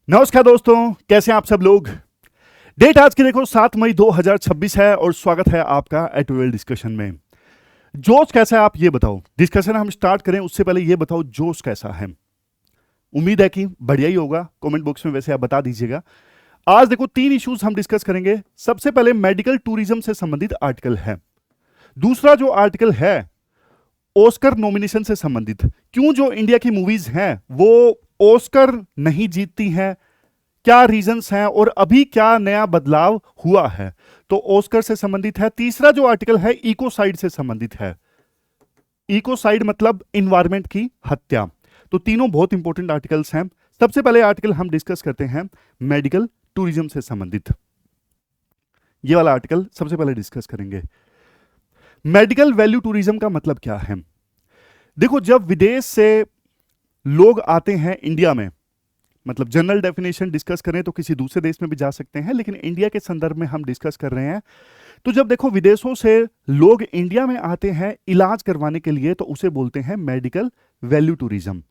नमस्कार दोस्तों, कैसे हैं आप सब लोग। डेट आज की देखो 7 मई 2026 है और स्वागत है आपका एटोवेल डिस्कशन में। जोश कैसा है आप ये बताओ। डिस्कशन हम स्टार्ट करें उससे पहले ये बताओ जोश कैसा है। उम्मीद है कि बढ़िया ही होगा। कमेंट बॉक्स में वैसे आप बता दीजिएगा। आज देखो 3 इश्यूज हम डिस्कस करेंगे। सबसे पहले मेडिकल टूरिज्म से संबंधित आर्टिकल है। दूसरा जो आर्टिकल है ऑस्कर नॉमिनेशन से संबंधित, क्यों जो इंडिया की मूवीज हैं वो ऑस्कर नहीं जीतती हैं, क्या रीजंस हैं और अभी क्या नया बदलाव हुआ है, तो ऑस्कर से संबंधित है। तीसरा जो आर्टिकल है इकोसाइड से संबंधित है। इकोसाइड मतलब इन्वायरमेंट की हत्या। तो तीनों बहुत इंपॉर्टेंट आर्टिकल्स हैं। सबसे पहले आर्टिकल हम डिस्कस करते हैं मेडिकल टूरिज्म से संबंधित। ये वाला आर्टिकल सबसे पहले डिस्कस करेंगे। मेडिकल वैल्यू टूरिज्म का मतलब क्या है। देखो, जब विदेश से लोग आते हैं इंडिया में, मतलब जनरल डेफिनेशन डिस्कस करें तो किसी दूसरे देश में भी जा सकते हैं, लेकिन इंडिया के संदर्भ में हम डिस्कस कर रहे हैं। तो जब देखो विदेशों से लोग इंडिया में आते हैं इलाज करवाने के लिए, तो उसे बोलते हैं मेडिकल वैल्यू टूरिज्म।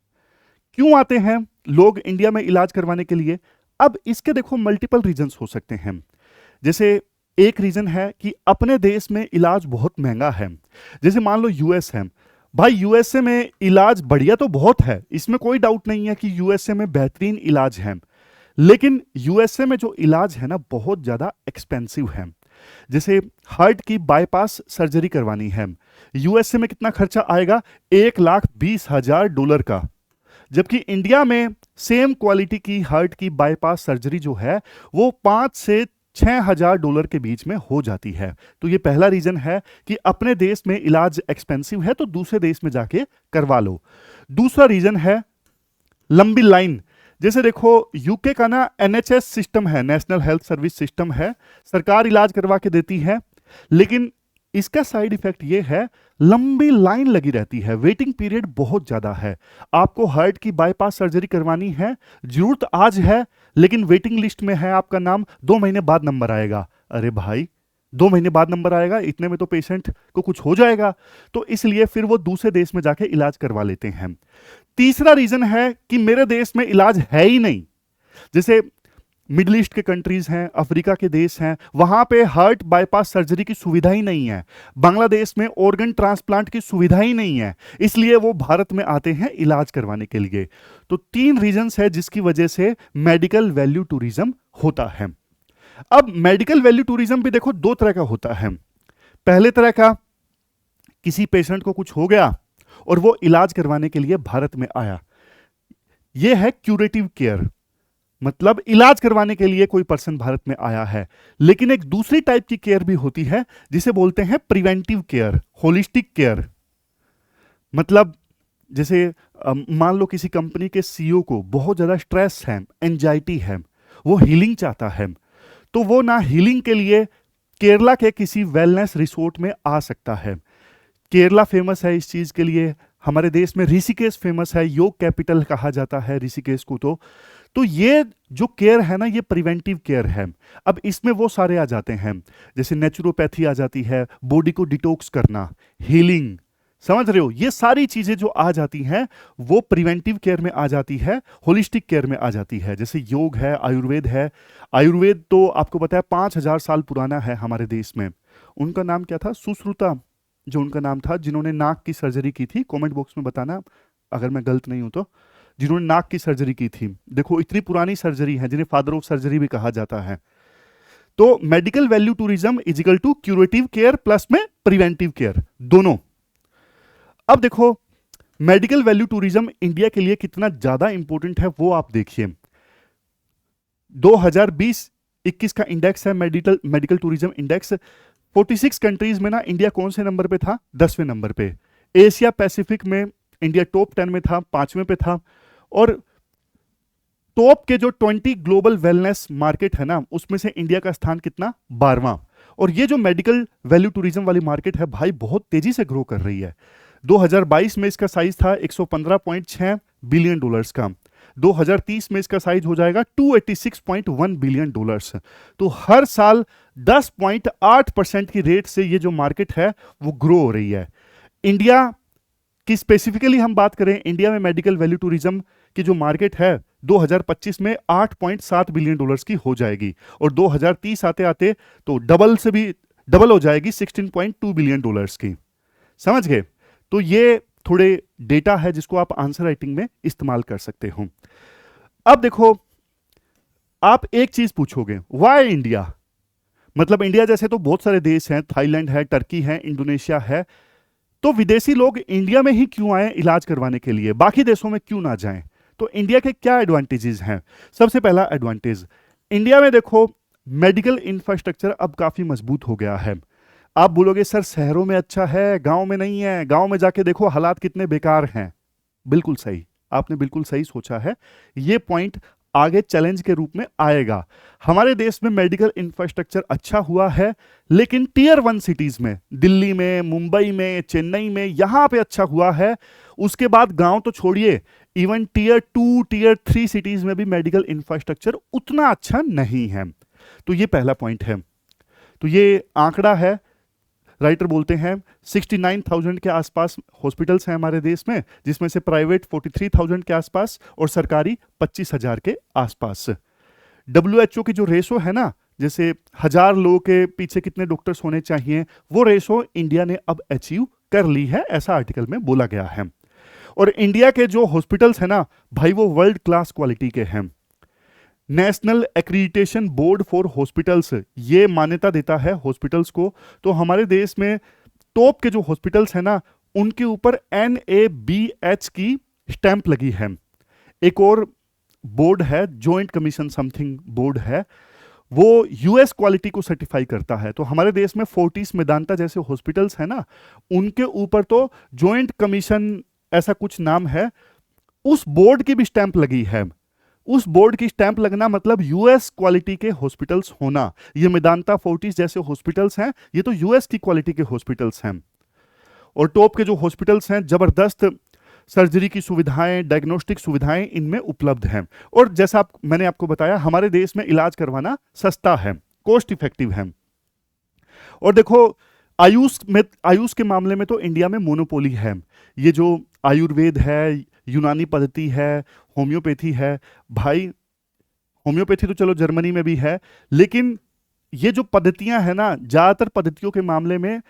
क्यों आते हैं लोग इंडिया में इलाज करवाने के लिए। अब इसके देखो मल्टीपल रीजंस हो सकते हैं। जैसे एक रीजन है कि अपने देश में इलाज बहुत महंगा है। जैसे मान लो यूएस है, भाई यूएसए में इलाज बढ़िया तो बहुत है, इसमें कोई डाउट नहीं है कि यूएसए में बेहतरीन इलाज है, लेकिन यूएसए में जो इलाज है ना बहुत ज्यादा एक्सपेंसिव है। जैसे हार्ट की बाईपास सर्जरी करवानी है, यूएसए में कितना खर्चा आएगा, $1,20,000 का। जबकि इंडिया में सेम क्वालिटी की हार्ट की बाईपास सर्जरी जो है वो 5 से $6,000 के बीच में हो जाती है। तो ये पहला रीजन है कि अपने देश में इलाज एक्सपेंसिव है तो दूसरे देश में जाके करवा लो। दूसरा रीजन है लंबी लाइन। जैसे देखो यूके का ना एनएचएस सिस्टम है, नेशनल हेल्थ सर्विस सिस्टम है, सरकार इलाज करवा के देती है, लेकिन इसका साइड इफेक्ट ये है लंबी लाइन लगी रहती है, वेटिंग पीरियड बहुत ज्यादा है। आपको हार्ट की बाईपास सर्जरी करवानी है, जरूरत आज है, लेकिन वेटिंग लिस्ट में है आपका नाम, 2 महीने बाद नंबर आएगा। अरे भाई 2 महीने बाद नंबर आएगा, इतने में तो पेशेंट को कुछ हो जाएगा। तो इसलिए फिर वो दूसरे देश में जाके इलाज करवा लेते हैं। तीसरा रीजन है कि मेरे देश में इलाज है ही नहीं। जैसे मिडिल ईस्ट के कंट्रीज हैं, अफ्रीका के देश हैं, वहां पे हार्ट बाईपास सर्जरी की सुविधा ही नहीं है। बांग्लादेश में ऑर्गन ट्रांसप्लांट की सुविधा ही नहीं है, इसलिए वो भारत में आते हैं इलाज करवाने के लिए। तो 3 रीजंस है जिसकी वजह से मेडिकल वैल्यू टूरिज्म होता है। अब मेडिकल वैल्यू टूरिज्म भी देखो 2 तरह का होता है। पहले तरह का, किसी पेशेंट को कुछ हो गया और वो इलाज करवाने के लिए भारत में आया, यह है क्यूरेटिव केयर, मतलब इलाज करवाने के लिए कोई पर्सन भारत में आया है। लेकिन एक दूसरी टाइप की केयर भी होती है जिसे बोलते हैं प्रिवेंटिव केयर, होलिस्टिक केयर। मतलब जैसे मान लो किसी कंपनी के सीईओ को बहुत ज्यादा स्ट्रेस है, एंजाइटी है, वो हीलिंग चाहता है, तो वो ना हीलिंग के लिए केरला के किसी वेलनेस रिसोर्ट में आ सकता है। केरला फेमस है इस चीज के लिए। हमारे देश में ऋषिकेश फेमस है, योग कैपिटल कहा जाता है ऋषिकेश को। तो ये जो केयर है ना ये प्रिवेंटिव केयर है। अब इसमें वो सारे आ जाते हैं, जैसे नेचुरोपैथी आ जाती है, बॉडी को डिटॉक्स करना, हीलिंग, समझ रहे हो, ये सारी चीजें जो आ जाती हैं वो प्रिवेंटिव केयर में आ जाती है, होलिस्टिक केयर में आ जाती है। जैसे योग है, आयुर्वेद है। आयुर्वेद तो आपको पता है 5,000 साल पुराना है हमारे देश में। उनका नाम क्या था, सुश्रुता जो उनका नाम था, जिन्होंने नाक की सर्जरी की थी। कमेंट बॉक्स में बताना अगर मैं गलत नहीं हूं तो, जिन्होंने नाक की सर्जरी की थी। देखो इतनी पुरानी सर्जरी है, जिन्हें फादर ऑफ सर्जरी भी कहा जाता है। तो medical value tourism is equal to curative care plus में प्रिवेंटिव केयर दोनों। अब देखो मेडिकल वैल्यू टूरिज्म इंडिया के लिए कितना ज्यादा इंपॉर्टेंट है वो आप देखिए। 2020-21 का इंडेक्स है medical medical tourism index. 46 countries में ना इंडिया कौन से नंबर पे था, 10वें नंबर पे। एशिया पैसिफिक में इंडिया टॉप 10 में था, 5वें पे था। और टॉप के जो 20 ग्लोबल वेलनेस मार्केट है ना उसमें से इंडिया का स्थान कितना, 12वां। और ये जो मेडिकल वैल्यू टूरिज्म वाली मार्केट है भाई बहुत तेजी से ग्रो कर रही है। 2022 में इसका साइज था $115.6 बिलियन का। 2030 में इसका साइज हो जाएगा $286.1 बिलियन। तो हर साल 10.8% की रेट से ये जो मार्केट है वो ग्रो हो रही है। इंडिया की स्पेसिफिकली हम बात करें, इंडिया में मेडिकल वैल्यू टूरिज्म की जो मार्केट है 2025 में 8.7 बिलियन डॉलर्स की हो जाएगी और 2030 आते आते तो डबल हो जाएगी 16.2 बिलियन डॉलर्स की। समझ गए? तो ये थोड़े डेटा है जिसको आप आंसर राइटिंग में इस्तेमाल कर सकते हो। अब देखो, आप एक चीज पूछोगे, व्हाई इंडिया? मतलब इंडिया जैसे तो बहुत सारे देश हैं, थाईलैंड है, टर्की है, इंडोनेशिया है, तो विदेशी लोग इंडिया में ही क्यों आए इलाज करवाने के लिए, बाकी देशों में क्यों ना जाएं? तो इंडिया के क्या एडवांटेजेस हैं? सबसे पहला एडवांटेज, इंडिया में देखो मेडिकल इंफ्रास्ट्रक्चर अब काफी मजबूत हो गया है। आप बोलोगे सर शहरों में अच्छा है, गांव में नहीं है, गांव में जाके देखो हालात कितने बेकार हैं। बिल्कुल सही, आपने बिल्कुल सही सोचा है। ये पॉइंट आगे चैलेंज के रूप में आएगा। हमारे देश में मेडिकल इंफ्रास्ट्रक्चर अच्छा हुआ है, लेकिन टीयर 1 सिटीज में, दिल्ली में, मुंबई में, चेन्नई में, यहां पे अच्छा हुआ है। उसके बाद गांव तो छोड़िए, इवन टीयर 2, टीयर 3 सिटीज में भी मेडिकल इंफ्रास्ट्रक्चर उतना अच्छा नहीं है। तो ये पहला पॉइंट है। तो ये आंकड़ा है, राइटर बोलते हैं 69,000 के आसपास हॉस्पिटल्स हैं हमारे देश में, जिसमें से प्राइवेट 43,000 के आसपास और सरकारी 25,000 के आसपास। WHO की जो रेशो है ना, जैसे 1000 लोगों के पीछे कितने डॉक्टर्स होने चाहिए, वो रेशो इंडिया ने अब अचीव कर ली है, ऐसा आर्टिकल में बोला गया है। और इंडिया के जो हॉस्पिटल्स है ना भाई, वो वर्ल्ड क्लास क्वालिटी के हैं। National accreditation board for hospitals ये मान्यता देता है हॉस्पिटल्स को। तो हमारे देश में टॉप के जो हॉस्पिटल्स हैं ना, उनके ऊपर NABH की स्टैंप लगी है। एक और बोर्ड है, जॉइंट कमीशन समथिंग बोर्ड है, वो US क्वालिटी को सर्टिफाई करता है। तो हमारे देश में फोर्टिस मेदांता जैसे हॉस्पिटल्स हैं ना, उनके ऊपर तो जॉइंट कमीशन ऐसा कुछ नाम है, उस बोर्ड की भी स्टैंप लगी है। उस बोर्ड की स्टैंप लगना मतलब US क्वालिटी के हॉस्पिटल्स होना। ये मेदांता, फोर्टिस जैसे हॉस्पिटल्स हैं, ये तो US की क्वालिटी के हॉस्पिटल्स हैं। और टॉप के जो हॉस्पिटल्स हैं, जबरदस्त सर्जरी की सुविधाएं, डायग्नोस्टिक सुविधाएं इनमें उपलब्ध हैं। और जैसा मैंने आपको बताया, हमारे देश में इलाज करवाना सस्ता है, कॉस्ट इफेक्टिव है। और देखो, आयुष के मामले में तो इंडिया में मोनोपोली है। ये जो आयुर्वेद है, यूनानी पद्धति है, होम्योपैथी है, भाई होम्योपैथी तो चलो जर्मनी में भी है, लेकिन ये जो पद्धतियां हैं ना, ज्यादातर पद्धतियों के मामले में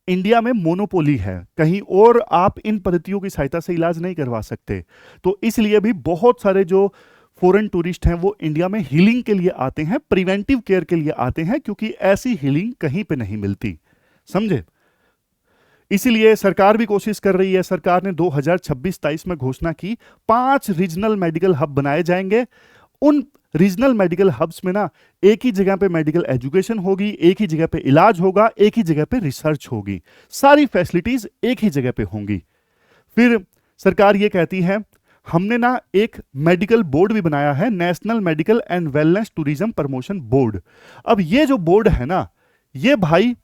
इंडिया में मोनोपोली है। कहीं और आप इन पद्धतियों की सहायता से इलाज नहीं करवा सकते। तो इसलिए भी बहुत सारे जो फॉरेन टूरिस्ट हैं वो इंडिया में हीलिंग के लिए आते हैं, प्रिवेंटिव केयर के लिए आते हैं, क्योंकि ऐसी हीलिंग कहीं पे नहीं मिलती। समझे? इसीलिए सरकार भी कोशिश कर रही है। सरकार ने 2026-23 में घोषणा की 5 रीजनल मेडिकल हब बनाए जाएंगे। उन रीजनल मेडिकल हब्स में ना एक ही जगह पे मेडिकल एजुकेशन होगी, एक ही जगह पे इलाज होगा, एक ही जगह पे रिसर्च होगी, सारी फैसिलिटीज एक ही जगह पे होंगी। फिर सरकार ये कहती है, हमने ना एक मेडिकल बोर्ड भी बनाया है, national medical and wellness tourism promotion board. अब ये जो बोर्ड है ना, ये भाई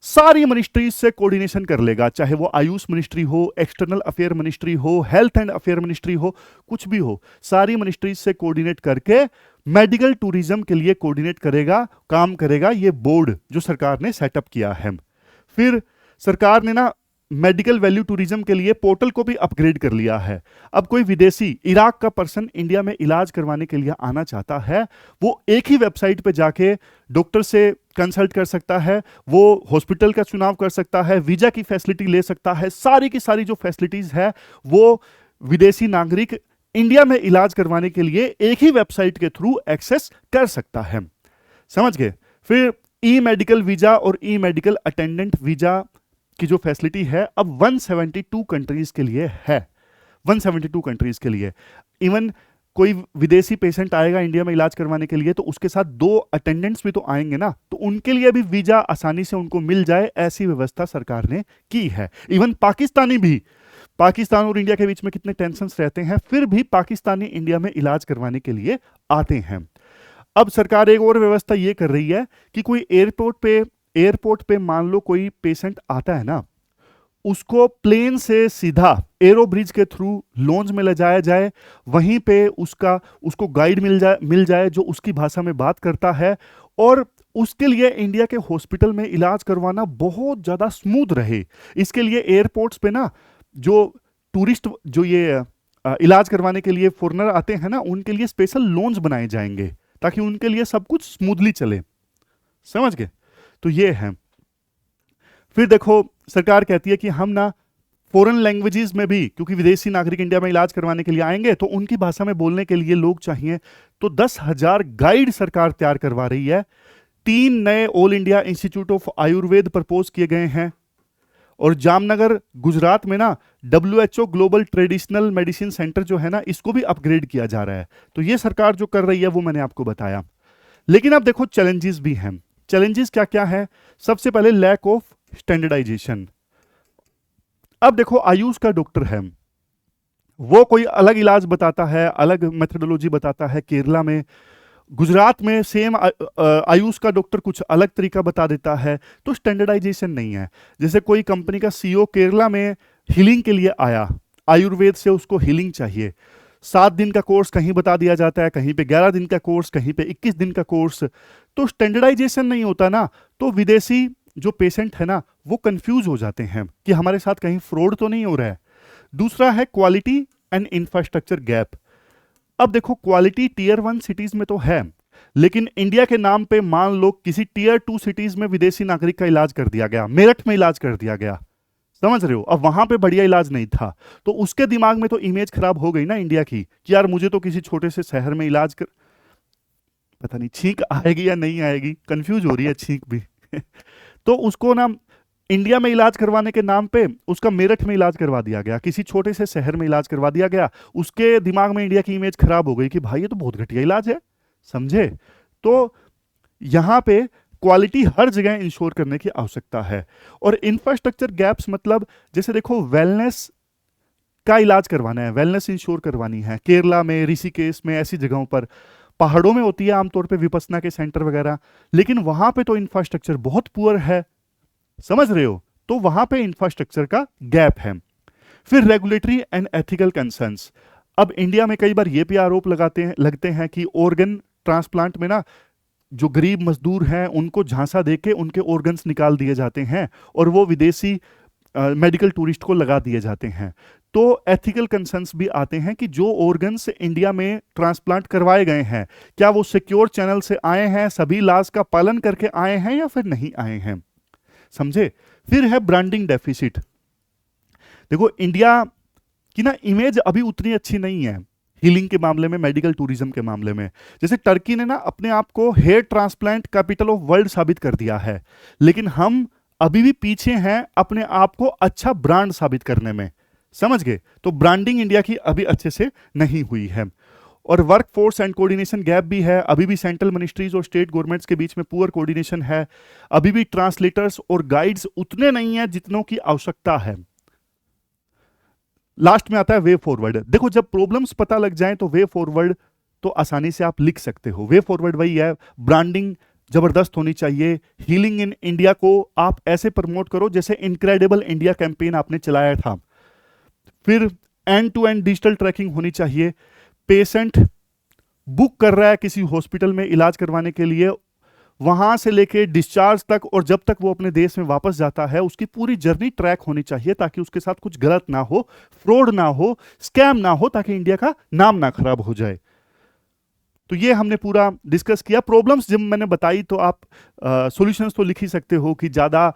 सारी मिनिस्ट्रीज से कोऑर्डिनेशन कर लेगा, चाहे वो आयुष मिनिस्ट्री हो, एक्सटर्नल अफेयर मिनिस्ट्री हो, हेल्थ एंड अफेयर मिनिस्ट्री हो, कुछ भी हो, सारी मिनिस्ट्रीज से कोऑर्डिनेट करके मेडिकल टूरिज्म के लिए कोऑर्डिनेट करेगा, काम करेगा ये बोर्ड जो सरकार ने सेटअप किया है। फिर सरकार ने ना मेडिकल वैल्यू टूरिज्म के लिए पोर्टल को भी अपग्रेड कर लिया है। अब कोई विदेशी, इराक का पर्सन इंडिया में इलाज करवाने के लिए आना चाहता है, वो एक ही वेबसाइट पे जाके डॉक्टर से कंसल्ट कर सकता है, वो हॉस्पिटल का चुनाव कर सकता है, वीजा की फैसिलिटी ले सकता है, सारी की सारी जो फैसिलिटीज है वो विदेशी नागरिक इंडिया में इलाज करवाने के लिए एक ही वेबसाइट के थ्रू एक्सेस कर सकता है। समझ गए? फिर ई मेडिकल वीजा और ई मेडिकल अटेंडेंट वीजा की जो फैसिलिटी है अब 172 कंट्रीज के लिए है। 172 कंट्रीज के लिए। इवन कोई विदेशी पेशेंट आएगा इंडिया में इलाज करवाने के लिए, तो उसके साथ 2 अटेंडेंट्स भी तो आएंगे ना, तो उनके लिए भी वीजा आसानी से उनको मिल जाए, ऐसी व्यवस्था सरकार ने की है। इवन पाकिस्तानी भी, पाकिस्तान और इंडिया के बीच में कितने टेंशन्स रहते हैं, फिर भी पाकिस्तानी इंडिया में इलाज करवाने के लिए आते हैं। अब सरकार एक और व्यवस्था ये कर रही है कि कोई एयरपोर्ट पे मान लो कोई पेशेंट आता है ना, उसको प्लेन से सीधा एरो ब्रिज के थ्रू लॉन्च में ले जाया जाए, वहीं पे उसको गाइड मिल जाए जो उसकी भाषा में बात करता है, और उसके लिए इंडिया के हॉस्पिटल में इलाज करवाना बहुत ज़्यादा स्मूथ रहे। इसके लिए एयरपोर्ट्स पे ना जो टूरिस्ट, जो ये इलाज करवाने के लिए फॉरेनर आते हैं ना, उनके लिए स्पेशल लोन्स बनाए जाएंगे ताकि उनके लिए सब कुछ स्मूथली चले। समझ गए? तो ये है। फिर देखो, सरकार कहती है कि हम ना फॉरेन लैंग्वेजेस में भी, क्योंकि विदेशी नागरिक इंडिया में इलाज करवाने के लिए आएंगे तो उनकी भाषा में बोलने के लिए लोग चाहिए, तो 10,000 गाइड सरकार तैयार करवा रही है। 3 नए all India institute of Ayurveda propose किए गए हैं, और जामनगर गुजरात में ना WHO global traditional medicine centre जो है ना, इसको भी अपग्रेड किया जा रहा है। तो ये सरकार जो कर रही है वो मैंने आपको बताया। लेकिन अब देखो चैलेंजेस भी हैं। चैलेंजेस क्या क्या है? सबसे पहले लैक ऑफ स्टैंडर्डाइजेशन। अब देखो आयुष का डॉक्टर है, वो कोई अलग इलाज बताता है, अलग मेथोडोलॉजी बताता है केरला में, गुजरात में सेम आयुष का डॉक्टर कुछ अलग तरीका बता देता है, तो स्टैंडर्डाइजेशन नहीं है। जैसे कोई कंपनी का CEO केरला में हीलिंग के लिए आया, आयुर्वेद से उसको हीलिंग चाहिए, 7 दिन का कोर्स कहीं बता दिया जाता है, कहीं पे 11 दिन का कोर्स, कहीं पे 21 दिन का कोर्स, तो स्टैंडर्डाइजेशन नहीं होता ना, तो विदेशी जो पेशेंट है ना वो कंफ्यूज हो जाते हैं कि हमारे साथ कहीं फ्रॉड तो नहीं हो रहा है। दूसरा है क्वालिटी एंड इंफ्रास्ट्रक्चर गैप। अब देखो क्वालिटी Tier 1 सिटीज में तो है, लेकिन इंडिया के नाम पे मान लो किसी Tier 2 सिटीज में विदेशी नागरिक का इलाज कर दिया गया, मेरठ में इलाज कर दिया गया, समझ रहे हो? अब वहां पे बढ़िया इलाज नहीं था, तो उसके दिमाग में तो इमेज खराब हो गई ना इंडिया की, कि यार मुझे तो किसी छोटे से शहर में इलाज कर, पता नहीं छींक आएगी या नहीं आएगी, कंफ्यूज हो रही है छींक भी तो उसको ना इंडिया में इलाज करवाने के नाम पे उसका मेरठ में इलाज करवा दिया गया, किसी छोटे से शहर में इलाज करवा दिया गया, उसके दिमाग में इंडिया की इमेज खराब हो गई कि भाई ये तो बहुत घटिया इलाज है, समझे? तो यहां पे क्वालिटी हर जगह इंश्योर करने की आवश्यकता है। और इंफ्रास्ट्रक्चर गैप्स मतलब, जैसे देखो वेलनेस का इलाज करवाना है, वेलनेस इंश्योर करवानी है, केरला में, ऋषिकेश में, ऐसी जगहों पर, पहाड़ों में होती है आमतौर पे विपස්සना के सेंटर वगैरह, लेकिन वहां पे तो इंफ्रास्ट्रक्चर बहुत पुअर है, समझ रहे हो? तो वहां पे इंफ्रास्ट्रक्चर का गैप है। फिर रेगुलेटरी एंड एथिकल कंसर्न्स। अब इंडिया में कई बार ये भी आरोप लगते हैं कि ऑर्गन ट्रांसप्लांट में ना जो गरीब मजदूर हैं उनको झांसा देके उनके ऑर्गन्स निकाल दिए जाते हैं और वो विदेशी मेडिकल टूरिस्ट को लगा दिए जाते हैं। तो एथिकल कंसर्न्स भी आते हैं कि जो ऑर्गन्स इंडिया में ट्रांसप्लांट करवाए गए हैं, क्या वो सिक्योर चैनल से आए हैं, सभी लॉज का पालन करके आए हैं या फिर नहीं आए हैं, समझे? फिर है ब्रांडिंग डेफिसिट। देखो इंडिया की ना इमेज अभी उतनी अच्छी नहीं है हीलिंग के मामले में, मेडिकल टूरिज्म के मामले में। जैसे टर्की ने ना अपने आप को hair transplant capital of world साबित कर दिया है, लेकिन हम अभी भी पीछे हैं अपने आप को अच्छा ब्रांड साबित करने में, समझ गए? तो ब्रांडिंग इंडिया की अभी अच्छे से नहीं हुई है। और work force and coordination gap भी है, अभी भी सेंट्रल मिनिस्ट्रीज और स्टेट गवर्नमेंट्स के बीच में पुअर कोऑर्डिनेशन है, अभी भी ट्रांसलेटर्स और गाइड्स उतने नहीं हैं जितनों की आवश्यकता है। लास्ट में आता है वे फॉरवर्ड। देखो जब प्रॉब्लम्स पता लग जाएं तो वे फॉरवर्ड तो आसानी से आप लिख सकते हो। वे फॉरवर्ड वही है, ब्रांडिंग जबरदस्त होनी चाहिए, हीलिंग इन इंडिया को आप ऐसे प्रमोट करो जैसे इनक्रेडिबल इंडिया कैंपेन आपने चलाया था। फिर end to end digital tracking होनी चाहिए, पेशेंट बुक कर रहा है किसी हॉस्पिटल में इलाज करवाने के लिए, वहां से लेके डिस्चार्ज तक और जब तक वो अपने देश में वापस जाता है उसकी पूरी जर्नी ट्रैक होनी चाहिए, ताकि उसके साथ कुछ गलत ना हो, फ्रॉड ना हो, स्कैम ना हो, ताकि इंडिया का नाम ना खराब हो जाए। तो ये हमने पूरा डिस्कस किया। प्रॉब्लम्स जब मैंने बताई तो आप सॉल्यूशंस तो लिख ही सकते हो कि ज़्यादा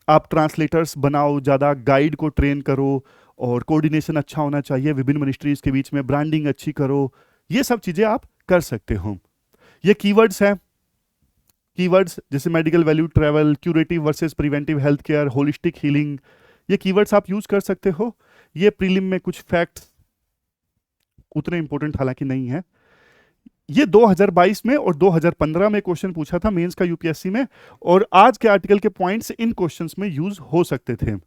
आप ट्रांसलेटर्स बनाओ, ज़्यादा गाइड को ट्रेन करो, और कोऑर्डिनेशन अच्छा होना चाहिए विभिन्न मिनिस्ट्रीज के बीच में, ब्रांडिंग अच्छी करो, ये सब चीज़ें आप कर सकते हो। ये कीवर्ड्स हैं, कीवर्ड्स जैसे medical value travel, curative versus preventive health care, holistic healing, ये कीवर्ड्स आप यूज कर सकते हो। ये प्रीलिम में कुछ फैक्ट्स उतने इंपॉर्टेंट हालांकि नहीं है। ये 2022 में और 2015 में क्वेश्चन पूछा था मेंस का यूपीएससी में, और आज के आर्टिकल के पॉइंट्स इन क्वेश्चंस में यूज हो सकते थे।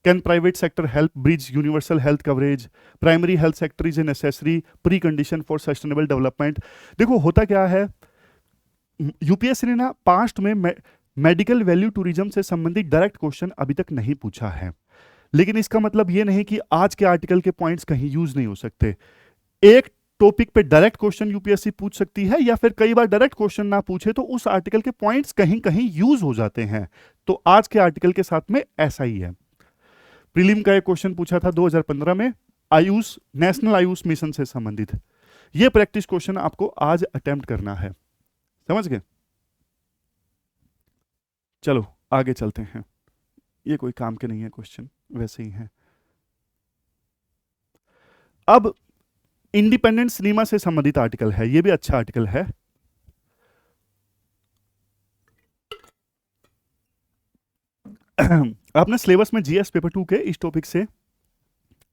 Can private sector help bridge universal health coverage, primary health sector is a necessary pre condition for sustainable development. देखो होता क्या है, यूपीएससी ने ना पास्ट में मेडिकल वैल्यू टूरिज्म से संबंधित डायरेक्ट क्वेश्चन अभी तक नहीं पूछा है, लेकिन इसका मतलब ये नहीं कि आज के आर्टिकल के पॉइंट्स कहीं यूज नहीं हो सकते। एक टॉपिक पे डायरेक्ट क्वेश्चन यूपीएससी पूछ सकती है, या फिर कई बार डायरेक्ट क्वेश्चन ना पूछे तो उस आर्टिकल के पॉइंट्स कहीं कहीं यूज हो जाते हैं। तो आज के आर्टिकल के साथ में ऐसा ही है। प्रीलिम का एक क्वेश्चन पूछा था 2015 में, आयुष, नेशनल आयुष मिशन से संबंधित। ये प्रैक्टिस क्वेश्चन आपको आज अटेम्प्ट करना है, समझ गए? चलो आगे चलते हैं, ये कोई काम के नहीं है क्वेश्चन, वैसे ही है। अब इंडिपेंडेंट सिनेमा से संबंधित आर्टिकल है, ये भी अच्छा आर्टिकल है। आपने सिलेबस में जीएस पेपर 2 के इस टॉपिक से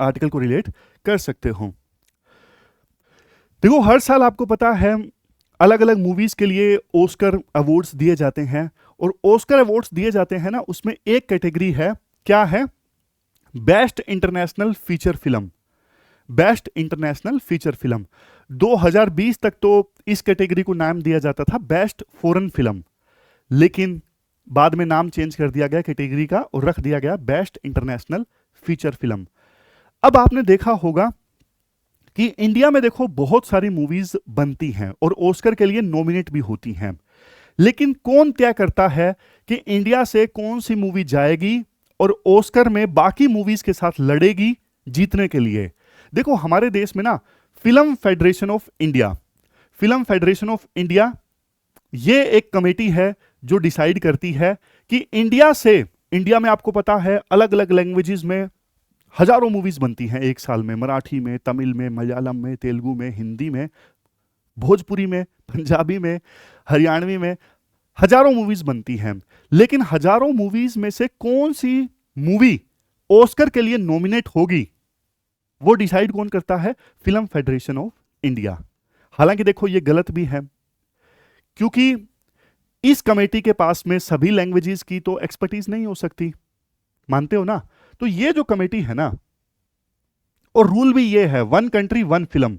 आर्टिकल को रिलेट कर सकते हो। देखो हर साल आपको पता है अलग अलग मूवीज के लिए ऑस्कर अवार्ड्स दिए जाते हैं, और ऑस्कर अवार्ड्स दिए जाते हैं ना, उसमें एक कैटेगरी है, क्या है? Best international feature film. Best international feature film 2020 तक तो इस कैटेगरी को नाम दिया जाता था बेस्ट फॉरेन फिल्म, लेकिन बाद में नाम चेंज कर दिया गया कैटेगरी का और रख दिया गया बेस्ट इंटरनेशनल फीचर फिल्म। अब आपने देखा होगा कि इंडिया में देखो बहुत सारी मूवीज बनती हैं और ऑस्कर के लिए नॉमिनेट भी होती हैं, लेकिन कौन तय करता है कि इंडिया से कौन सी मूवी जाएगी और ऑस्कर में बाकी मूवीज के साथ लड़ेगी जीतने के लिए? देखो हमारे देश में ना film federation of India, film federation of India ये एक कमेटी है जो डिसाइड करती है कि इंडिया में आपको पता है अलग अलग लैंग्वेजेस में हजारों मूवीज बनती हैं एक साल में, मराठी में, तमिल में, मलयालम में, तेलुगु में, हिंदी में, भोजपुरी में, पंजाबी में, हरियाणवी में, हजारों मूवीज बनती हैं। लेकिन हजारों मूवीज में से कौन सी मूवी ऑस्कर के लिए नॉमिनेट होगी वो डिसाइड कौन करता है? Film federation of India. हालांकि देखो ये गलत भी है, क्योंकि इस कमेटी के पास में सभी लैंग्वेजेस की तो एक्सपर्टीज नहीं हो सकती, मानते हो ना? तो ये जो कमेटी है ना, और रूल भी ये है, वन कंट्री वन फिल्म,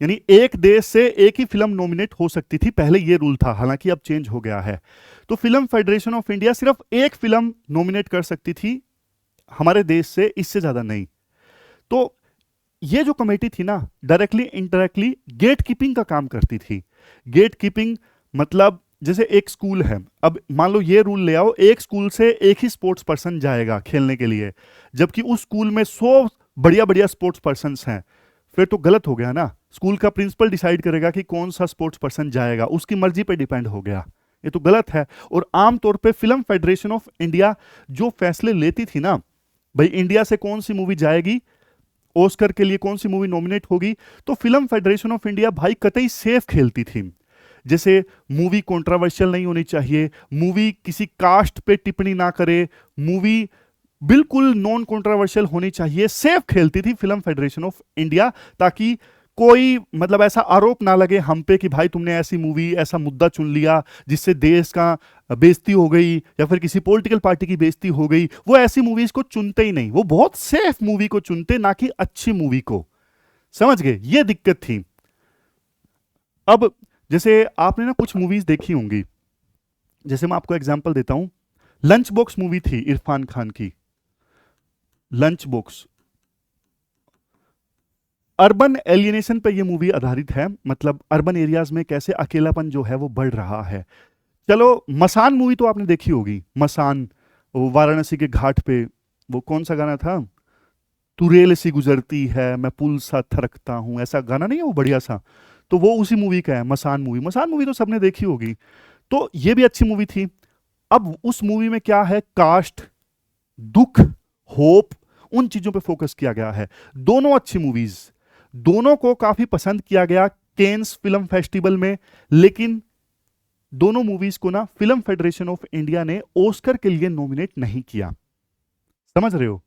यानी एक देश से एक ही फिल्म नॉमिनेट हो सकती थी, पहले ये रूल था, हालांकि अब चेंज हो गया है। तो फिल्म फेडरेशन ऑफ इंडिया सिर्फ एक फिल्म नॉमिनेट कर सकती थी हमारे देश से, इससे ज्यादा नहीं। तो ये जो कमेटी थी ना, डायरेक्टली इनडायरेक्टली गेट कीपिंग का काम करती थी। गेट कीपिंग मतलब जैसे एक स्कूल है, अब मान लो ये रूल ले आओ, एक स्कूल से एक ही स्पोर्ट्स पर्सन जाएगा खेलने के लिए, जबकि उस स्कूल में 100 बढ़िया बढ़िया स्पोर्ट्स पर्सन हैं, फिर तो गलत हो गया ना। स्कूल का प्रिंसिपल डिसाइड करेगा कि कौन सा स्पोर्ट्स पर्सन जाएगा, उसकी मर्जी पे डिपेंड हो गया, ये तो गलत है। और आमतौर पे फिल्म फेडरेशन ऑफ इंडिया जो फैसले लेती थी ना, भाई इंडिया से कौन सी मूवी जाएगी, ऑस्कर के लिए कौन सी मूवी नॉमिनेट होगी, तो फिल्म फेडरेशन ऑफ इंडिया भाई कतई सेफ खेलती थी। जैसे मूवी कंट्रोवर्शियल नहीं होनी चाहिए, मूवी किसी कास्ट पे टिप्पणी ना करे, मूवी बिल्कुल नॉन कंट्रोवर्शियल होनी चाहिए, सेफ खेलती थी फिल्म फेडरेशन ऑफ इंडिया, ताकि कोई मतलब ऐसा आरोप ना लगे हम पे कि भाई तुमने ऐसी मूवी, ऐसा मुद्दा चुन लिया जिससे देश का बेइज्जती हो गई या फिर किसी पॉलिटिकल पार्टी की बेइज्जती हो गई। वो ऐसी मूवीज को चुनते ही नहीं, वो बहुत सेफ मूवी को चुनते, ना कि अच्छी मूवी को, समझ गए? ये दिक्कत थी। अब जैसे आपने ना कुछ मूवीज देखी होंगी, जैसे मैं आपको एग्जांपल देता हूं, लंच बॉक्स मूवी थी इरफान खान की, लंच बॉक्स। अर्बन एलियनेशन पे ये मूवी आधारित है, मतलब अर्बन एरियाज में कैसे अकेलापन जो है वो बढ़ रहा है। चलो मसान मूवी तो आपने देखी होगी, मसान, वो वाराणसी के घाट पे वो कौन सा गाना था, तू रेल सी गुजरती है मैं पुल सा थरकता हूं, ऐसा गाना नहीं है वो बढ़िया सा, तो वो उसी मूवी का है, मसान मूवी। मसान मूवी तो सबने देखी होगी, तो ये भी अच्छी मूवी थी। अब उस मूवी में क्या है, कास्ट, दुख, होप, उन चीजों पे फोकस किया गया है। दोनों अच्छी मूवीज, दोनों को काफी पसंद किया गया केन्स फिल्म फेस्टिवल में, लेकिन दोनों मूवीज को ना फिल्म फेडरेशन ऑफ इंडिया ने ऑस्कर के लिए नॉमिनेट नहीं किया, समझ रहे हो?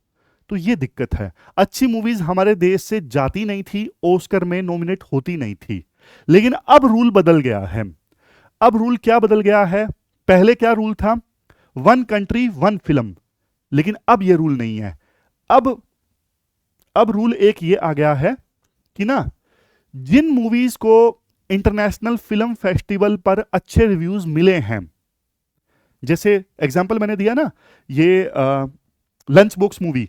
तो ये दिक्कत है, अच्छी मूवीज हमारे देश से जाती नहीं थी, ऑस्कर में नॉमिनेट होती नहीं थी। लेकिन अब रूल बदल गया है। अब रूल क्या बदल गया है? पहले क्या रूल था, वन कंट्री वन फिल्म, लेकिन अब ये रूल नहीं है। अब रूल एक ये आ गया है कि ना, जिन मूवीज को इंटरनेशनल फिल्म फेस्टिवल पर अच्छे रिव्यूज मिले हैं, जैसे एग्जांपल मैंने दिया ना, ये लंच बॉक्स मूवी,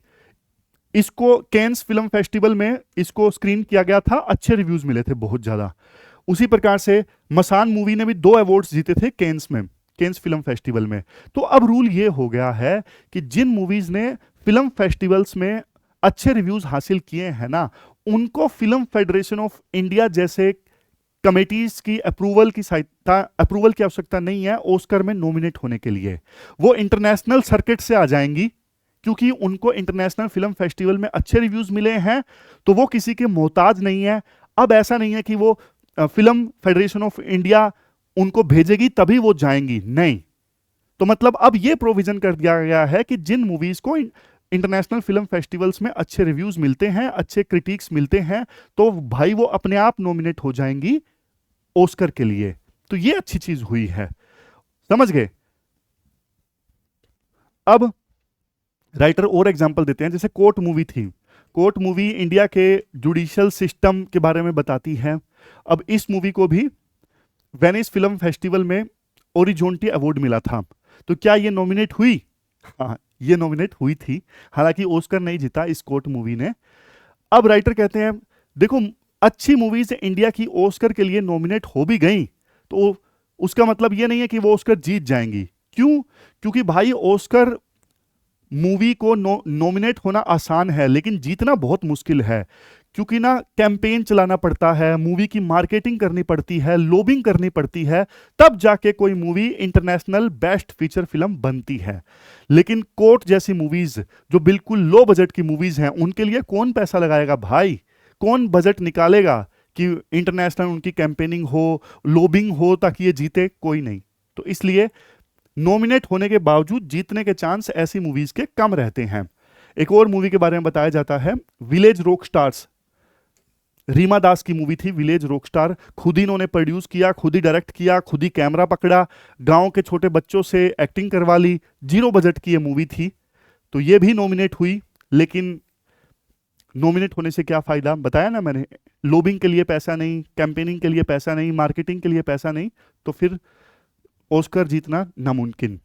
इसको कैन्स फिल्म फेस्टिवल में इसको स्क्रीन किया गया था, अच्छे रिव्यूज मिले थे बहुत ज्यादा। उसी प्रकार से मसान मूवी ने भी 2 अवार्ड्स जीते थे कैन्स में, कैन्स फिल्म फेस्टिवल में। तो अब रूल ये हो गया है कि जिन मूवीज ने फिल्म फेस्टिवल्स में अच्छे रिव्यूज हासिल किए हैं ना, उनको फिल्म फेडरेशन ऑफ इंडिया जैसे कमेटीज की अप्रूवल की आवश्यकता नहीं है ऑस्कर में नॉमिनेट होने के लिए। वो इंटरनेशनल सर्किट से आ जाएंगी, क्योंकि उनको इंटरनेशनल फिल्म फेस्टिवल में अच्छे रिव्यूज मिले हैं, तो वो किसी के मोहताज नहीं है। अब ऐसा नहीं है कि वो फिल्म फेडरेशन ऑफ इंडिया उनको भेजेगी तभी वो जाएंगी, नहीं। तो मतलब अब ये प्रोविजन कर दिया गया है कि जिन मूवीज को इंटरनेशनल फिल्म फेस्टिवल्स में अच्छे रिव्यूज मिलते हैं, अच्छे क्रिटिक्स मिलते हैं, तो भाई वो अपने आप नॉमिनेट हो जाएंगी ऑस्कर के लिए। तो ये अच्छी चीज हुई है, समझ गए। अब राइटर और एग्जांपल देते हैं, जैसे कोर्ट मूवी थी। कोर्ट मूवी इंडिया के जुडिशियल सिस्टम के बारे में बताती है। अब इस मूवी को भी वेनिस फिल्म फेस्टिवल में ओरिजोंटी अवार्ड मिला था। तो क्या ये नॉमिनेट हुई? हाँ, ये नॉमिनेट हुई थी, हालांकि ऑस्कर नहीं जीता इस कोर्ट मूवी ने। अब राइटर कहते हैं देखो, अच्छी मूवीज इंडिया की ऑस्कर के लिए नॉमिनेट हो भी गई तो उसका मतलब ये नहीं है कि वो ऑस्कर जीत जाएंगी। क्यों? क्योंकि भाई ऑस्कर मूवी को नॉमिनेट होना आसान है, लेकिन जीतना बहुत मुश्किल है। क्योंकि ना कैंपेन चलाना पड़ता है, मूवी की मार्केटिंग करनी पड़ती है, लॉबिंग करनी पड़ती है, तब जाके कोई movie international best feature film बनती है। लेकिन कोर्ट जैसी मूवीज जो बिल्कुल लो बजट की मूवीज हैं, उनके लिए कौन पैसा लगाएगा भाई? कौन बजट निकालेगा कि इंटरनेशनल उनकी कैंपेनिंग हो, लॉबिंग हो ताकि ये जीते? कोई नहीं। तो इसलिए नॉमिनेट होने के बावजूद जीतने के चांस ऐसी मूवीज के कम रहते हैं। एक और मूवी के बारे में बताया जाता है, विलेज रॉक स्टार्स। रीमा दास की मूवी थी विलेज रॉकस्टार। खुद ही इन्होंने प्रोड्यूस किया, खुद ही डायरेक्ट किया, खुद ही कैमरा पकड़ा, गांव के छोटे बच्चों से एक्टिंग करवा ली। 0 बजट की ये मूवी थी। तो ये भी नॉमिनेट हुई, लेकिन नॉमिनेट होने से क्या फायदा? बताया ना मैंने, लॉबिंग के लिए पैसा नहीं, कैंपेनिंग के लिए पैसा नहीं, मार्केटिंग के लिए पैसा नहीं, तो फिर ऑस्कर जीतना नामुमकिन।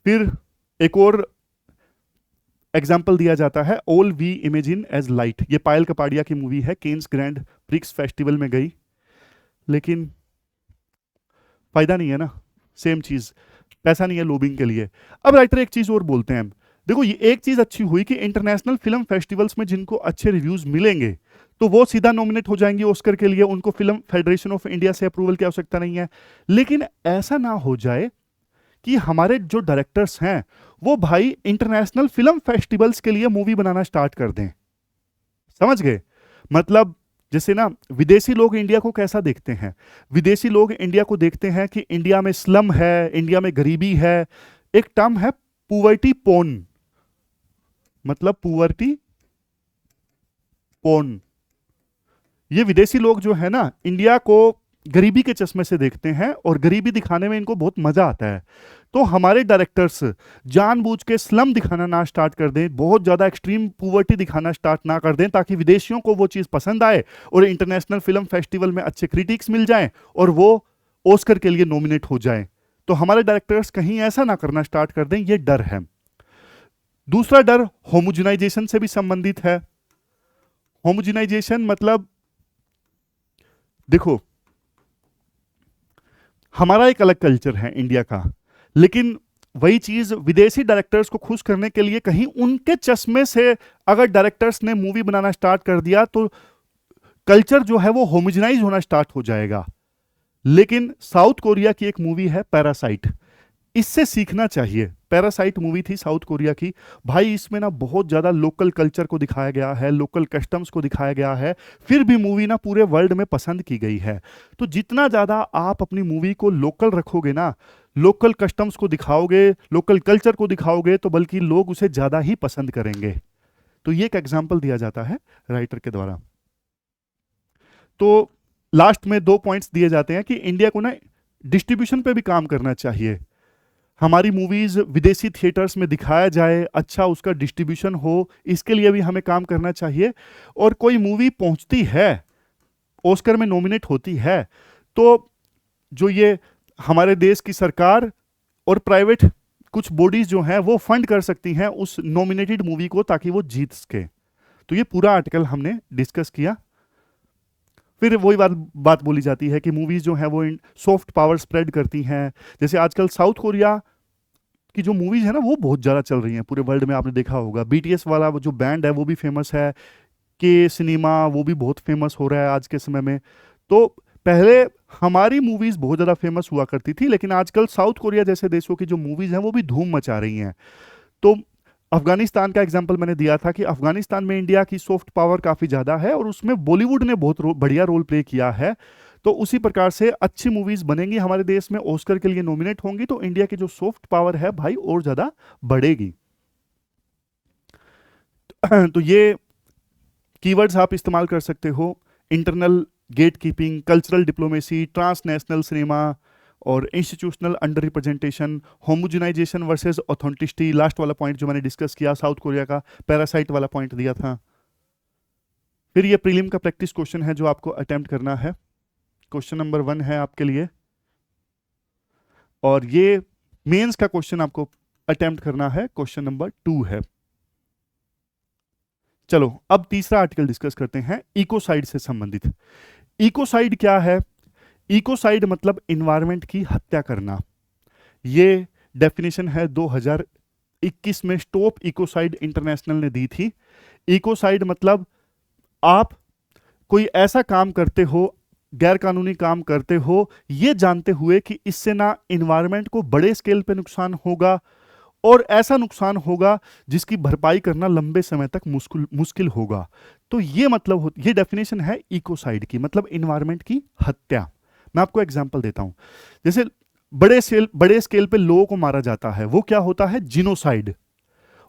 फिर एक और एग्जाम्पल दिया जाता है, all we imagine as light. ये पायल कपाड़िया की मूवी है, केन्स ग्रैंड प्रिक्स फेस्टिवल में गई, लेकिन फायदा नहीं है ना, सेम चीज, पैसा नहीं है लॉबिंग के लिए। अब राइटर एक चीज और बोलते हैं, देखो ये एक चीज अच्छी हुई कि इंटरनेशनल फिल्म फेस्टिवल्स में जिनको अच्छे रिव्यूज मिलेंगे तो वो सीधा नॉमिनेट हो जाएंगे ऑस्कर के लिए, उनको फिल्म फेडरेशन ऑफ इंडिया से अप्रूवल की आवश्यकता नहीं है। लेकिन ऐसा ना हो जाए कि हमारे जो डायरेक्टर्स हैं वो भाई इंटरनेशनल फिल्म फेस्टिवल्स के लिए मूवी बनाना स्टार्ट कर दें। समझ गए? मतलब जैसे ना विदेशी लोग इंडिया को कैसा देखते हैं? विदेशी लोग इंडिया को देखते हैं कि इंडिया में स्लम है, इंडिया में गरीबी है। एक टर्म है पुवर्टी पोर्न, मतलब पुवर्टी पोर्न। ये विदेशी लोग जो है ना, इंडिया को गरीबी के चश्मे से देखते हैं और गरीबी दिखाने में इनको बहुत मजा आता है। तो हमारे डायरेक्टर्स जानबूझ के स्लम दिखाना ना स्टार्ट कर दें, बहुत ज्यादा एक्सट्रीम पुवर्टी दिखाना स्टार्ट ना कर दें, ताकि विदेशियों को वो चीज पसंद आए और इंटरनेशनल फिल्म फेस्टिवल में अच्छे क्रिटिक्स मिल जाएं और वो ऑस्कर के लिए नॉमिनेट हो जाएं। तो हमारे डायरेक्टर्स कहीं ऐसा ना करना स्टार्ट कर दें, ये डर है। दूसरा डर होमोजेनाइजेशन से भी संबंधित है। होमोजेनाइजेशन मतलब देखो, हमारा एक अलग कल्चर है इंडिया का, लेकिन वही चीज विदेशी डायरेक्टर्स को खुश करने के लिए कहीं उनके चश्मे से अगर डायरेक्टर्स ने मूवी बनाना स्टार्ट कर दिया तो कल्चर जो है वो होमोजेनाइज होना स्टार्ट हो जाएगा। लेकिन साउथ कोरिया की एक मूवी है पैरासाइट, इससे सीखना चाहिए। पैरासाइट मूवी थी साउथ कोरिया की, भाई इसमें ना बहुत ज्यादा लोकल कल्चर को दिखाया गया है, लोकल कस्टम्स को दिखाया गया है, फिर भी मूवी ना पूरे वर्ल्ड में पसंद की गई है। तो जितना ज्यादा आप अपनी मूवी को लोकल रखोगे ना, लोकल कस्टम्स को दिखाओगे, लोकल कल्चर को दिखाओगे, तो बल्कि लोग उसे ज्यादा ही पसंद करेंगे। तो ये एक एग्जाम्पल दिया जाता है राइटर के द्वारा। तो लास्ट में 2 पॉइंट्स दिए जाते हैं कि इंडिया को ना डिस्ट्रीब्यूशन पे भी काम करना चाहिए। हमारी मूवीज विदेशी थिएटर्स में दिखाया जाए, अच्छा उसका डिस्ट्रीब्यूशन हो, इसके लिए भी हमें काम करना चाहिए। और कोई मूवी पहुंचती है, ऑस्कर में नॉमिनेट होती है, तो जो ये हमारे देश की सरकार और प्राइवेट कुछ बॉडीज जो हैं वो फंड कर सकती हैं उस नॉमिनेटेड मूवी को, ताकि वो जीत सके। तो ये पूरा आर्टिकल हमने डिस्कस किया। फिर वही बात बोली जाती है कि मूवीज जो हैं वो सॉफ्ट पावर स्प्रेड करती हैं। जैसे आजकल साउथ कोरिया की जो मूवीज है ना वो बहुत ज़्यादा चल रही हैं पूरे वर्ल्ड में, आपने देखा होगा। बीटीएस वाला वो जो बैंड है वो भी फेमस है, के सिनेमा वो भी बहुत फेमस हो रहा है आज के समय में। तो पहले हमारी मूवीज बहुत ज़्यादा फेमस हुआ करती थी, लेकिन आजकल साउथ कोरिया जैसे देशों की जो मूवीज हैं वो भी धूम मचा रही हैं। तो अफगानिस्तान का एग्जांपल मैंने दिया था कि अफगानिस्तान में इंडिया की सॉफ्ट पावर काफ़ी ज़्यादा है और उसमें बॉलीवुड ने बहुत बढ़िया रोल प्ले किया है। तो उसी प्रकार से अच्छी मूवीज बनेंगी हमारे देश में, ऑस्कर के लिए नॉमिनेट होंगी, तो इंडिया की जो सॉफ्ट पावर है भाई और ज़्यादा बढ़ेगी। तो ये कीवर्ड्स आप इस्तेमाल कर सकते हो: internal gatekeeping, cultural diplomacy, transnational cinema और institutional underrepresentation, homogenisation versus authenticity, last वाला पॉइंट जो मैंने डिस्कस किया साउथ कोरिया का, पैरासाइट वाला पॉइंट दिया था। फिर ये प्रीलिम का प्रैक्टिस क्वेश्चन है जो आपको अटेम्प्ट करना है। क्वेश्चन नंबर 1 है आपके लिए, और ये मेंस का क्वेश्चन आपको अटेम्प्ट करना है, क्वेश्चन नंबर 2 है। चलो अब तीसरा आर्टिकल डिस्कस करते हैं, इकोसाइड से संबंधित। इकोसाइड क्या है? इकोसाइड मतलब इन्वायरमेंट की हत्या करना। ये डेफिनेशन है 2021 में स्टॉप इकोसाइड इंटरनेशनल ने दी थी। इकोसाइड मतलब आप कोई ऐसा काम करते हो, गैर कानूनी काम करते हो, ये जानते हुए कि इससे ना इन्वायरमेंट को बड़े स्केल पे नुकसान होगा और ऐसा नुकसान होगा जिसकी भरपाई करना लंबे समय तक मुश्किल होगा। तो ये मतलब ये डेफिनेशन है इकोसाइड की, मतलब इन्वायरमेंट की हत्या। मैं आपको एग्जांपल देता हूं। जैसे बड़े स्केल पे लोगों को मारा जाता है, वो क्या होता है? जिनोसाइड।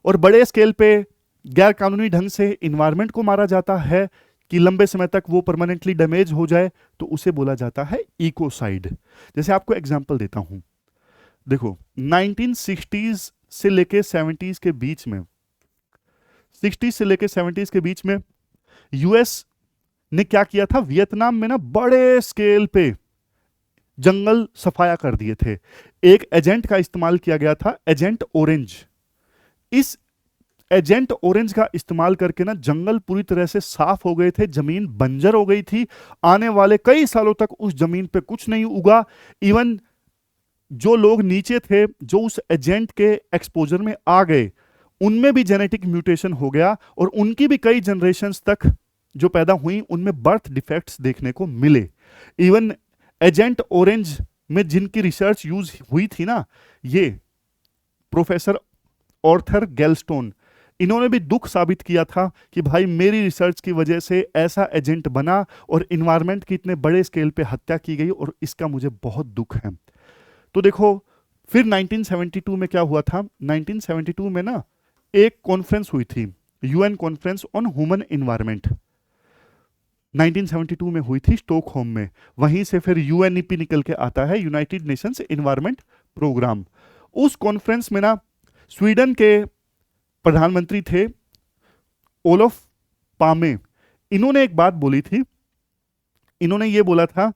और बड़े स्केल पे गैर कानूनी ढंग से इन्वायरमेंट को मारा जाता है कि लंबे समय तक वो परमानेंटली डैमेज हो जाए, तो उसे बोला जाता है इकोसाइड। जैसे आपको एग्जांपल देता हूं, देखो 1960s से लेके 70s के बीच में, 60 से लेके 70s के बीच में यूएस ने क्या किया था? वियतनाम में ना बड़े स्केल पे जंगल सफाया कर दिए थे। एक एजेंट का इस्तेमाल किया गया था, एजेंट ऑरेंज। इस एजेंट ऑरेंज का इस्तेमाल करके ना जंगल पूरी तरह से साफ हो गए थे, जमीन बंजर हो गई थी, आने वाले कई सालों तक उस जमीन पे कुछ नहीं उगा। इवन जो लोग नीचे थे, जो उस एजेंट के एक्सपोजर में आ गए, उनमें भी जेनेटिक म्यूटेशन हो गया और उनकी भी कई जनरेशन्स तक जो पैदा हुई उनमें बर्थ डिफेक्ट्स देखने को मिले। इवन एजेंट ऑरेंज में जिनकी रिसर्च यूज हुई थी ना, ये प्रोफेसर ऑर्थर गेलस्टोन, इन्होंने भी दुख साबित किया था कि भाई मेरी रिसर्च की वजह से ऐसा एजेंट बना और इन्वायरमेंट की इतने बड़े स्केल पे हत्या की गई और इसका मुझे बहुत दुख है। तो देखो फिर 1972 में क्या हुआ था? 1972 में ना एक कॉन्फ्रेंस हुई थी, UN conference on human environment, 1972 में हुई थी स्टॉकहोम में। वहीं से फिर यूएनईपी निकल के आता है, यूनाइटेड नेशंस इन्वायरमेंट प्रोग्राम। उस कॉन्फ्रेंस में ना स्वीडन के प्रधानमंत्री थे ओलोफ पामे। इन्होंने एक बात बोली थी, इन्होंने ये बोला था,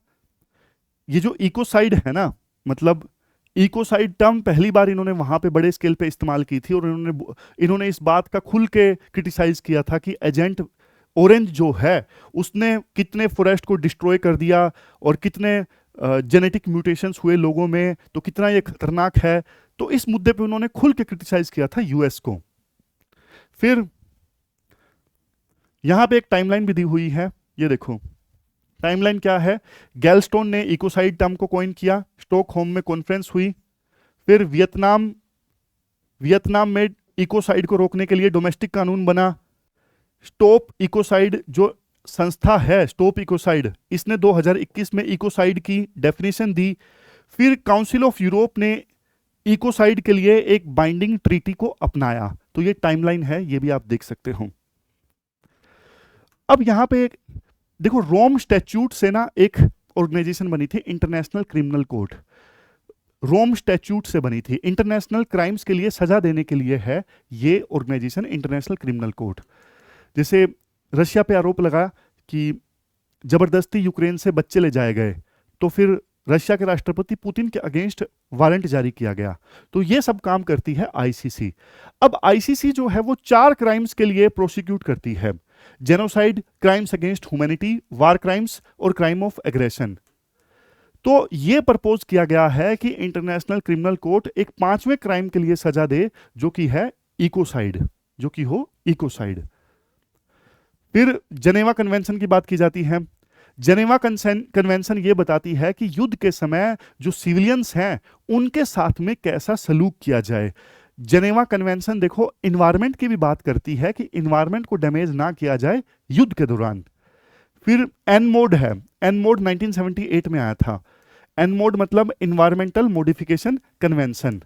ये जो इकोसाइड है ना, मतलब इकोसाइड टर्म पहली बार इन्होंने वहां पे बड़े स्केल पे इस्तेमाल की थी और इन्होंने इस बात का खुल के क्रिटिसाइज किया था कि एजेंट ऑरेंज जो है उसने कितने फॉरेस्ट को डिस्ट्रॉय कर दिया और कितने जेनेटिक म्यूटेशंस हुए लोगों में, तो कितना ये खतरनाक है। तो इस मुद्दे पे उन्होंने खुल के क्रिटिसाइज किया था यूएस को। फिर यहां पे एक टाइमलाइन भी दी हुई है, ये देखो टाइमलाइन क्या है। गैलस्टोन ने इकोसाइड टर्म को कॉइन किया, स्टॉकहोम में कॉन्फ्रेंस हुई, फिर वियतनाम में इकोसाइड को रोकने के लिए डोमेस्टिक कानून बना। स्टॉप इकोसाइड जो संस्था है, स्टॉप इकोसाइड, इसने 2021 में इकोसाइड की डेफिनेशन दी। फिर काउंसिल ऑफ यूरोप ने इकोसाइड के लिए एक बाइंडिंग ट्रीटी को अपनाया। तो ये टाइमलाइन है, ये भी आप देख सकते हो। अब यहां पे एक देखो, रोम स्टैट्यूट से ना एक ऑर्गेनाइजेशन बनी थी, इंटरनेशनल क्रिमिनल कोर्ट। रोम स्टैट्यूट से बनी थी, इंटरनेशनल क्राइम्स के लिए सजा देने के लिए है ये ऑर्गेनाइजेशन, इंटरनेशनल क्रिमिनल कोर्ट। जैसे रशिया पे आरोप लगा कि जबरदस्ती यूक्रेन से बच्चे ले जाए गए, तो फिर रशिया के राष्ट्रपति पुतिन के अगेंस्ट वारंट जारी किया गया। तो ये सब काम करती है आईसीसी। अब आईसीसी जो है वो 4 क्राइम्स के लिए प्रोसिक्यूट करती है: जेनोसाइड, क्राइम्स अगेंस्ट ह्यूमैनिटी, वार क्राइम्स और क्राइम ऑफ एग्रेशन। तो ये प्रपोज किया गया है कि इंटरनेशनल क्रिमिनल कोर्ट एक पांचवें क्राइम के लिए सजा दे, जो कि है इकोसाइड, जो कि हो इकोसाइड। फिर जनेवा कन्वेंशन की बात की जाती है। जनेवा कन्वेंशन ये बताती है कि युद्ध के समय जो सिविलियंस हैं उनके साथ में कैसा सलूक किया जाए। जनेवा कन्वेंशन देखो इन्वायरमेंट की भी बात करती है कि इन्वायरमेंट को डैमेज ना किया जाए युद्ध के दौरान। फिर एन मोड है, एन मोड 1978 में आया था। एन मोड मतलब इन्वायरमेंटल मॉडिफिकेशन कन्वेंशन।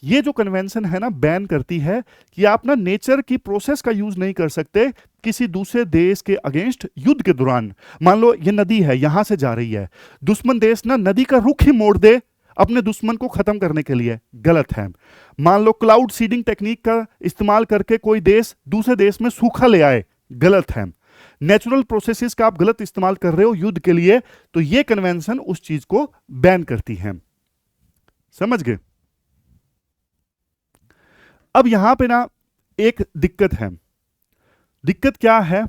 ये जो कन्वेंशन है ना, बैन करती है कि आप ना नेचर की प्रोसेस का यूज नहीं कर सकते किसी दूसरे देश के अगेंस्ट युद्ध के दौरान। मान लो ये नदी है, यहां से जा रही है, दुश्मन देश ना नदी का रुख ही मोड़ दे अपने दुश्मन को खत्म करने के लिए, गलत है। मान लो क्लाउड सीडिंग टेक्निक का इस्तेमाल करके कोई देश दूसरे देश में सूखा ले आए, गलत है। नेचुरल प्रोसेसेस का आप गलत इस्तेमाल कर रहे हो युद्ध के लिए, तो ये कन्वेंशन उस चीज को बैन करती है। समझ गए? अब यहां पे ना एक दिक्कत है। दिक्कत क्या है?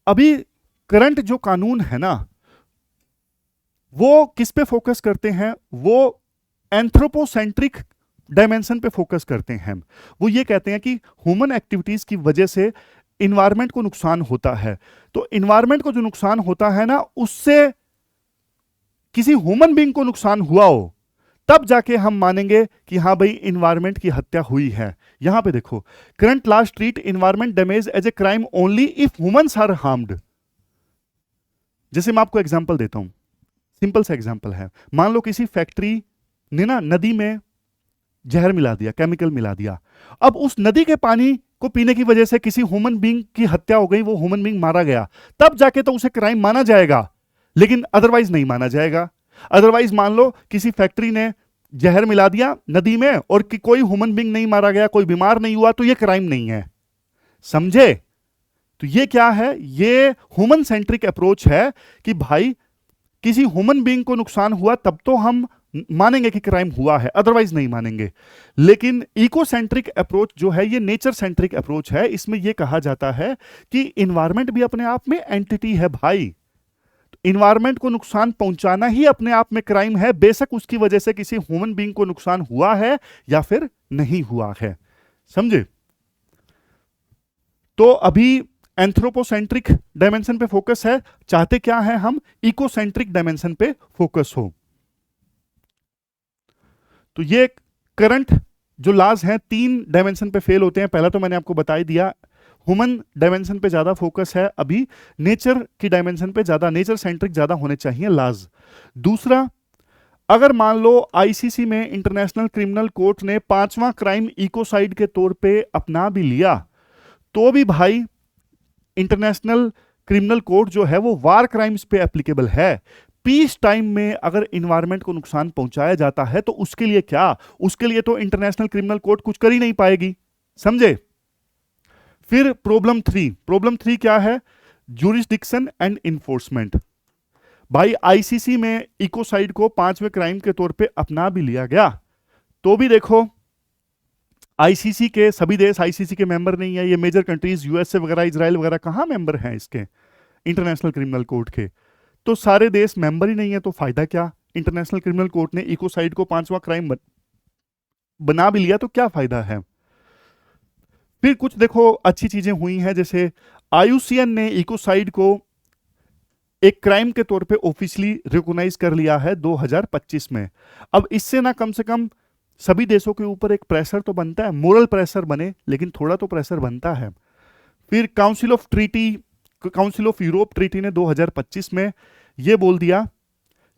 अभी करंट जो कानून है ना, वो किस पे फोकस करते हैं? वो एंथ्रोपोसेंट्रिक डायमेंशन पे फोकस करते हैं। वो ये कहते हैं कि ह्यूमन एक्टिविटीज की वजह से इन्वायरमेंट को नुकसान होता है। तो इन्वायरमेंट को जो नुकसान होता है ना, उससे किसी ह्यूमन बीइंग को नुकसान हुआ हो, तब जाके हम मानेंगे कि हाँ भाई इन्वायरमेंट की हत्या हुई है। यहां पे देखो, current laws treat environment damage as a crime only if humans are harmed. जैसे मैं आपको एग्जांपल देता हूं, सिंपल सा एग्जांपल है। मान लो किसी फैक्ट्री ने ना नदी में जहर मिला दिया, केमिकल मिला दिया। अब उस नदी के पानी को पीने की वजह से किसी ह्यूमन बीइंग की हत्या हो गई, वो ह्यूमन बीइंग मारा गया, तब जाके तो उसे क्राइम माना जाएगा, लेकिन अदरवाइज नहीं माना जाएगा। अदरवाइज मान लो किसी फैक्ट्री ने जहर मिला दिया नदी में और कि कोई ह्यूमन बीइंग नहीं मारा गया, कोई बीमार नहीं हुआ, तो ये क्राइम नहीं है। समझे? तो ये क्या है? ये ह्यूमन सेंट्रिक अप्रोच है कि भाई किसी ह्यूमन बीइंग को नुकसान हुआ तब तो हम मानेंगे कि क्राइम हुआ है, अदरवाइज नहीं मानेंगे। लेकिन इकोसेंट्रिक अप्रोच जो है, ये नेचर सेंट्रिक अप्रोच है। इसमें यह कहा जाता है कि इन्वायरमेंट भी अपने आप में एंटिटी है भाई। इन्वायरमेंट को नुकसान पहुंचाना ही अपने आप में क्राइम है, बेशक उसकी वजह से किसी ह्यूमन बीइंग को नुकसान हुआ है या फिर नहीं हुआ है। समझे? तो अभी एंथ्रोपोसेंट्रिक डायमेंशन पे फोकस है, चाहते क्या है हम? इकोसेंट्रिक डायमेंशन पे फोकस हो। तो ये करंट जो लॉज हैं तीन डायमेंशन पे फेल होते हैं। पहला तो मैंने आपको बता ही दिया, ह्यूमन डायमेंशन पे ज्यादा फोकस है, अभी नेचर की डायमेंशन पे ज्यादा, नेचर सेंट्रिक ज्यादा होने चाहिए लॉज। दूसरा, अगर मान लो आईसीसी में, इंटरनेशनल क्रिमिनल कोर्ट ने पांचवा क्राइम इकोसाइड के तौर पे अपना भी लिया, तो भी भाई इंटरनेशनल क्रिमिनल कोर्ट जो है वो वार क्राइम्स पे एप्लीकेबल है। पीस टाइम में अगर इन्वायरमेंट को नुकसान पहुंचाया जाता है तो उसके लिए क्या? उसके लिए तो इंटरनेशनल क्रिमिनल कोर्ट कुछ कर ही नहीं पाएगी। समझे? फिर प्रॉब्लम थ्री क्या है? Jurisdiction and enforcement. भाई आईसीसी में इकोसाइड को पांचवें क्राइम के तौर पे अपना भी लिया गया, तो भी देखो आईसीसी के सभी देश आईसीसी के मेंबर नहीं है। ये मेजर कंट्रीज यूएसए वगैरह, इजराइल वगैरह कहां मेंबर हैं इसके इंटरनेशनल क्रिमिनल कोर्ट के? तो सारे देश मेंबर ही नहीं है, तो फायदा क्या? इंटरनेशनल क्रिमिनल कोर्ट ने इकोसाइड को पांचवा क्राइम बना भी लिया, तो क्या फायदा है? फिर कुछ देखो अच्छी चीजें हुई हैं, जैसे आईयूसीएन ने इकोसाइड को एक क्राइम के तौर पे ऑफिशियली रिकॉग्नाइज कर लिया है 2025 में। अब इससे ना कम से कम सभी देशों के ऊपर एक प्रेशर तो बनता है, मोरल प्रेशर बने, लेकिन थोड़ा तो प्रेशर बनता है। फिर काउंसिल ऑफ यूरोप ट्रीटी ने 2025 में यह बोल दिया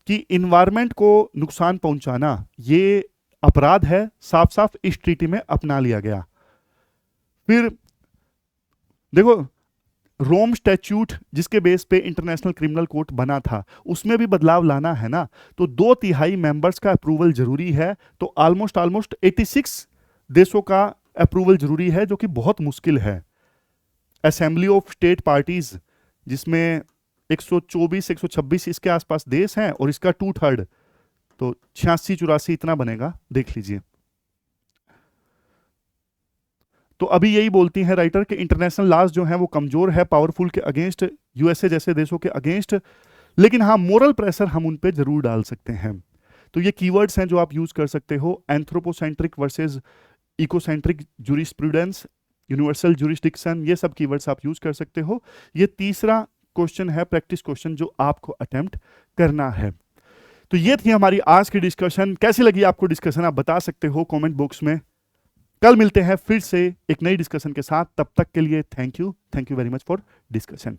कि इन्वायरमेंट को नुकसान पहुंचाना ये अपराध है, साफ साफ इस ट्रीटी में अपना लिया गया। फिर देखो रोम स्टैट्यूट जिसके बेस पे इंटरनेशनल क्रिमिनल कोर्ट बना था, उसमें भी बदलाव लाना है ना, तो 2/3 मेंबर्स का अप्रूवल जरूरी है। तो ऑलमोस्ट 86 देशों का अप्रूवल जरूरी है, जो कि बहुत मुश्किल है। असेंबली ऑफ स्टेट पार्टीज जिसमें 124-126 इसके आसपास देश हैं, और इसका 2/3 तो 86-84 इतना बनेगा, देख लीजिए। तो अभी यही बोलती हैं राइटर कि इंटरनेशनल लॉज जो है वो कमजोर है, पावरफुल के अगेंस्ट, यूएसए जैसे देशों के अगेंस्ट, लेकिन हाँ, मोरल प्रेशर हम उन पे जरूर डाल सकते हैं। तो ये कीवर्ड्स हैं जो आप यूज कर सकते हो, anthropocentric versus ecocentric jurisprudence, universal jurisdiction, ये सब कीवर्ड्स आप यूज कर सकते हो। ये तीसरा क्वेश्चन है, प्रैक्टिस क्वेश्चन, जो आपको अटेम्प्ट करना है। तो ये थी हमारी आज की डिस्कशन। कैसी लगी आपको डिस्कशन, आप बता सकते हो कमेंट बॉक्स में। कल मिलते हैं फिर से एक नई डिस्कशन के साथ। तब तक के लिए thank you very much for discussion.